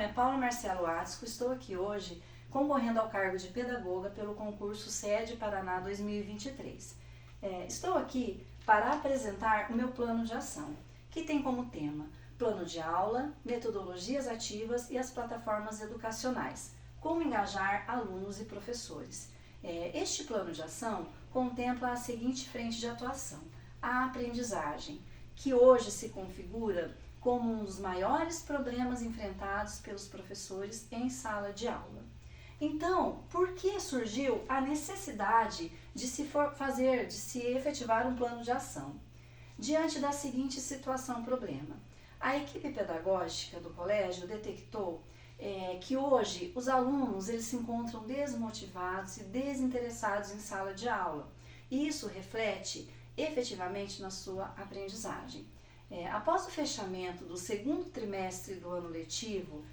nome é Paula Marcelo Atzco, estou aqui hoje concorrendo ao cargo de pedagoga pelo concurso SED Paraná 2023. Estou aqui para apresentar o meu plano de ação, que tem como tema plano de aula, metodologias ativas e as plataformas educacionais, como engajar alunos e professores. Este plano de ação contempla a seguinte frente de atuação: a aprendizagem, que hoje se configura como um dos maiores problemas enfrentados pelos professores em sala de aula. Então, por que surgiu a necessidade de se efetivar um plano de ação? Diante da seguinte situação-problema, a equipe pedagógica do colégio detectou que hoje os alunos eles se encontram desmotivados e desinteressados em sala de aula. E isso reflete efetivamente na sua aprendizagem. Após o fechamento do segundo trimestre do ano letivo,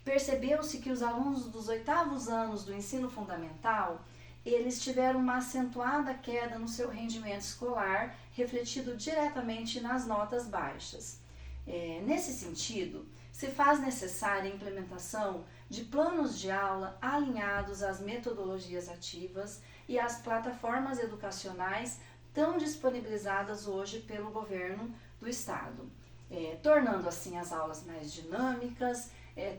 percebeu-se que os alunos dos 8º anos do ensino fundamental, eles tiveram uma acentuada queda no seu rendimento escolar, refletido diretamente nas notas baixas. Nesse sentido, se faz necessária a implementação de planos de aula alinhados às metodologias ativas e às plataformas educacionais tão disponibilizadas hoje pelo governo do estado, tornando assim as aulas mais dinâmicas,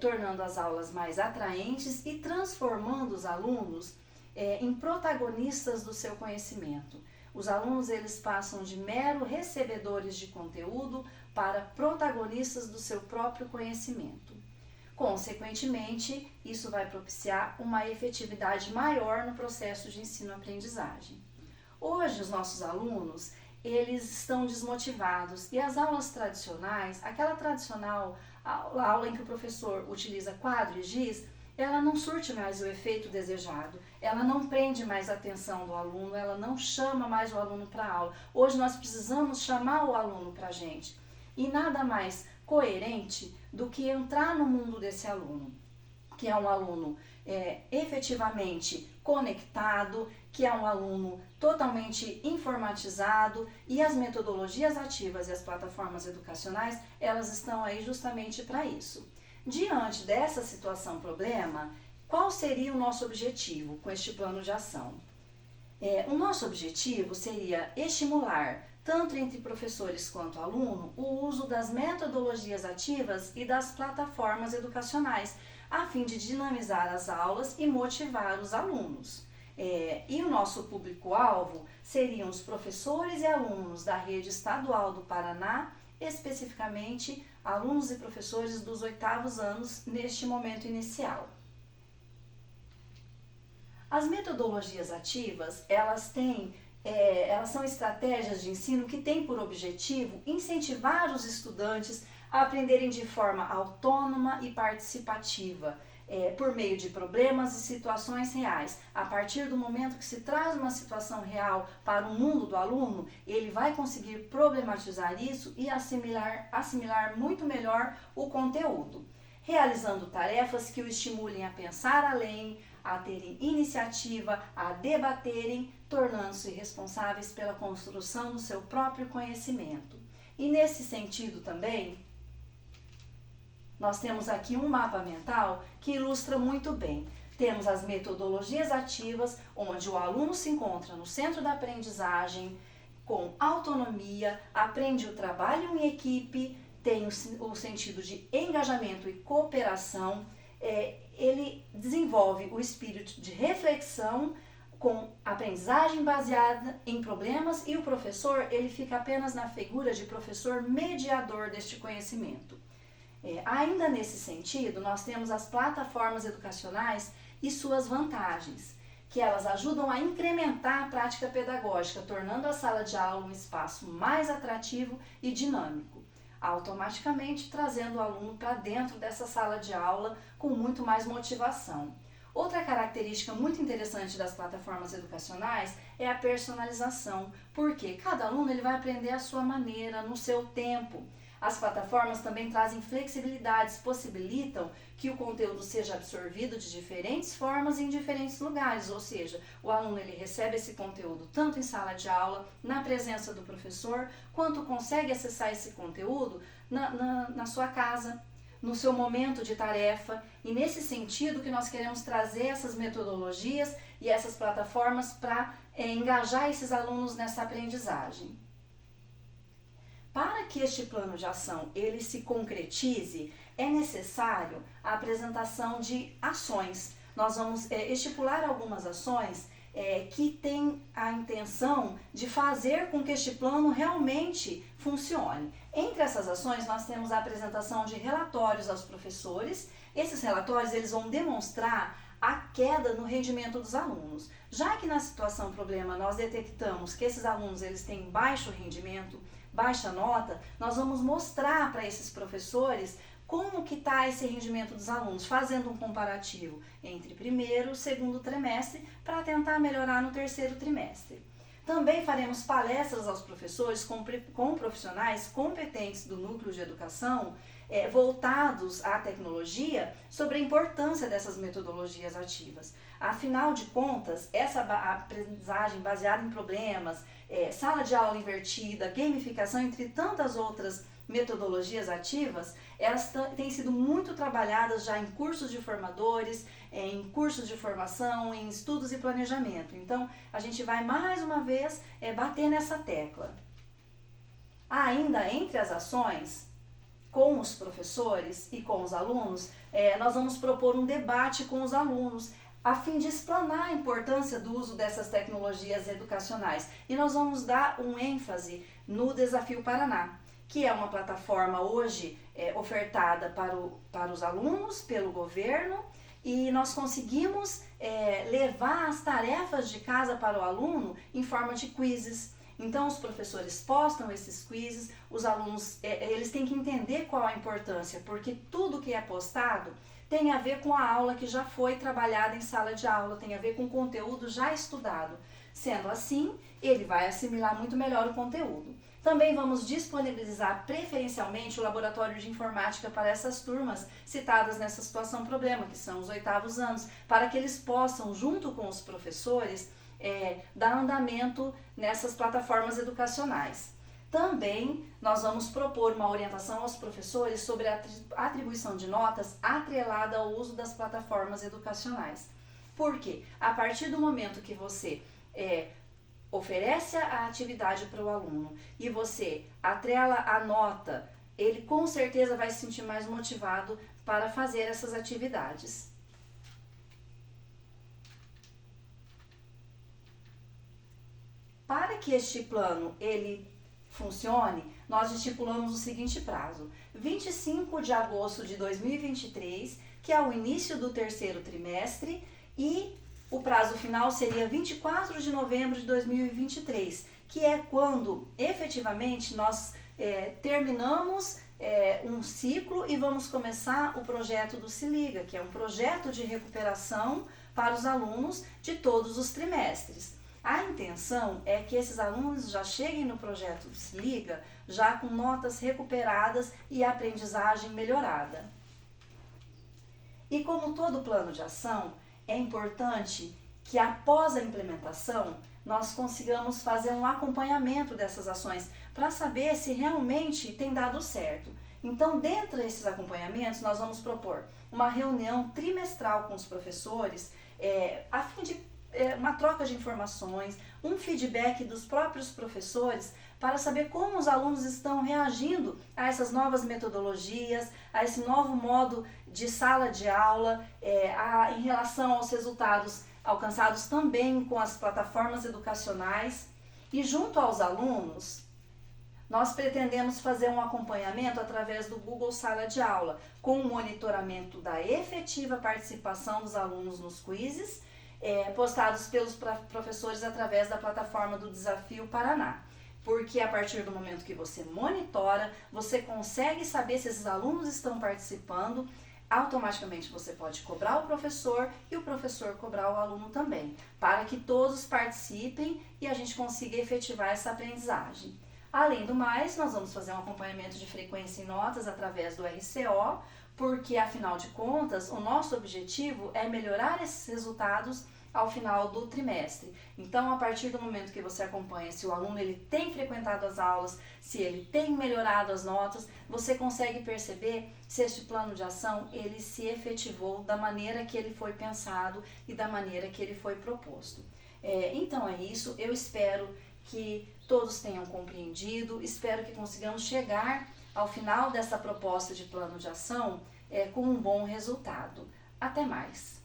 tornando as aulas mais atraentes e transformando os alunos em protagonistas do seu conhecimento. Os alunos eles passam de mero recebedores de conteúdo para protagonistas do seu próprio conhecimento. Consequentemente, isso vai propiciar uma efetividade maior no processo de ensino-aprendizagem. Hoje, os nossos alunos, eles estão desmotivados e as aulas tradicionais, aquela tradicional aula em que o professor utiliza quadro e giz, ela não surte mais o efeito desejado, ela não prende mais a atenção do aluno, ela não chama mais o aluno para a aula. Hoje nós precisamos chamar o aluno para a gente. E nada mais coerente do que entrar no mundo desse aluno, que é um aluno efetivamente conectado, que é um aluno totalmente informatizado, e as metodologias ativas e as plataformas educacionais, elas estão aí justamente para isso. Diante dessa situação-problema, qual seria o nosso objetivo com este plano de ação? O nosso objetivo seria estimular, tanto entre professores quanto aluno, o uso das metodologias ativas e das plataformas educacionais, a fim de dinamizar as aulas e motivar os alunos. E o nosso público-alvo seriam os professores e alunos da rede estadual do Paraná, especificamente alunos e professores dos 8º anos neste momento inicial. As metodologias ativas, elas são estratégias de ensino que têm por objetivo incentivar os estudantes a aprenderem de forma autônoma e participativa, por meio de problemas e situações reais. A partir do momento que se traz uma situação real para o mundo do aluno, ele vai conseguir problematizar isso e assimilar muito melhor o conteúdo, realizando tarefas que o estimulem a pensar além, a terem iniciativa, a debaterem, tornando-se responsáveis pela construção do seu próprio conhecimento. E nesse sentido também, nós temos aqui um mapa mental que ilustra muito bem. Temos as metodologias ativas, onde o aluno se encontra no centro da aprendizagem, com autonomia, aprende o trabalho em equipe, tem o sentido de engajamento e cooperação, ele desenvolve o espírito de reflexão, com aprendizagem baseada em problemas, e o professor ele fica apenas na figura de professor mediador deste conhecimento. Ainda nesse sentido, nós temos as plataformas educacionais e suas vantagens, que elas ajudam a incrementar a prática pedagógica, tornando a sala de aula um espaço mais atrativo e dinâmico, automaticamente trazendo o aluno para dentro dessa sala de aula com muito mais motivação. Outra característica muito interessante das plataformas educacionais é a personalização, porque cada aluno ele vai aprender à sua maneira, no seu tempo. As plataformas também trazem flexibilidades, possibilitam que o conteúdo seja absorvido de diferentes formas em diferentes lugares, ou seja, o aluno ele recebe esse conteúdo tanto em sala de aula, na presença do professor, quanto consegue acessar esse conteúdo na sua casa, no seu momento de tarefa, e nesse sentido que nós queremos trazer essas metodologias e essas plataformas para engajar esses alunos nessa aprendizagem. Para que este plano de ação ele se concretize, é necessário a apresentação de ações. Nós vamos estipular algumas ações que têm a intenção de fazer com que este plano realmente funcione. Entre essas ações, nós temos a apresentação de relatórios aos professores. Esses relatórios eles vão demonstrar a queda no rendimento dos alunos. Já que na situação problema nós detectamos que esses alunos eles têm baixo rendimento, baixa nota, nós vamos mostrar para esses professores como que está esse rendimento dos alunos, fazendo um comparativo entre primeiro e segundo trimestre para tentar melhorar no terceiro trimestre. Também faremos palestras aos professores com profissionais competentes do núcleo de educação voltados à tecnologia sobre a importância dessas metodologias ativas. Afinal de contas, essa aprendizagem baseada em problemas, sala de aula invertida, gamificação, entre tantas outras metodologias ativas, elas têm sido muito trabalhadas já em cursos de formadores, em cursos de formação, em estudos e planejamento. Então, a gente vai mais uma vez bater nessa tecla. Ainda entre as ações, com os professores e com os alunos, nós vamos propor um debate com os alunos, a fim de explanar a importância do uso dessas tecnologias educacionais. E nós vamos dar um ênfase no Desafio Paraná, que é uma plataforma hoje ofertada para os alunos, pelo governo, e nós conseguimos levar as tarefas de casa para o aluno em forma de quizzes. Então os professores postam esses quizzes, os alunos eles têm que entender qual a importância, porque tudo que é postado tem a ver com a aula que já foi trabalhada em sala de aula, tem a ver com conteúdo já estudado. Sendo assim, ele vai assimilar muito melhor o conteúdo. Também vamos disponibilizar preferencialmente o laboratório de informática para essas turmas citadas nessa situação problema, que são os 8º anos, para que eles possam, junto com os professores, dar andamento nessas plataformas educacionais. Também nós vamos propor uma orientação aos professores sobre a atribuição de notas atrelada ao uso das plataformas educacionais. Por quê? A partir do momento que você oferece a atividade para o aluno e você atrela a nota, ele com certeza vai se sentir mais motivado para fazer essas atividades. Para que este plano ele funcione, nós estipulamos o seguinte prazo: 25 de agosto de 2023, que é o início do terceiro trimestre, e o prazo final seria 24 de novembro de 2023, que é quando efetivamente nós terminamos um ciclo e vamos começar o projeto do Se Liga, que é um projeto de recuperação para os alunos de todos os trimestres. A intenção é que esses alunos já cheguem no projeto do Se Liga já com notas recuperadas e aprendizagem melhorada. E como todo plano de ação, é importante que após a implementação nós consigamos fazer um acompanhamento dessas ações para saber se realmente tem dado certo. Então, dentro desses acompanhamentos, nós vamos propor uma reunião trimestral com os professores, a fim de uma troca de informações, um feedback dos próprios professores para saber como os alunos estão reagindo a essas novas metodologias, a esse novo modo de sala de aula, em relação aos resultados alcançados também com as plataformas educacionais. E junto aos alunos, nós pretendemos fazer um acompanhamento através do Google Sala de Aula, com o monitoramento da efetiva participação dos alunos nos quizzes, postados pelos professores através da plataforma do Desafio Paraná. Porque a partir do momento que você monitora, você consegue saber se esses alunos estão participando, automaticamente você pode cobrar o professor e o professor cobrar o aluno também, para que todos participem e a gente consiga efetivar essa aprendizagem. Além do mais, nós vamos fazer um acompanhamento de frequência e notas através do RCO, porque afinal de contas, o nosso objetivo é melhorar esses resultados ao final do trimestre. Então, a partir do momento que você acompanha se o aluno ele tem frequentado as aulas, se ele tem melhorado as notas, você consegue perceber se este plano de ação ele se efetivou da maneira que ele foi pensado e da maneira que ele foi proposto. Então é isso, eu espero que todos tenham compreendido, espero que consigamos chegar ao final dessa proposta de plano de ação com um bom resultado. Até mais!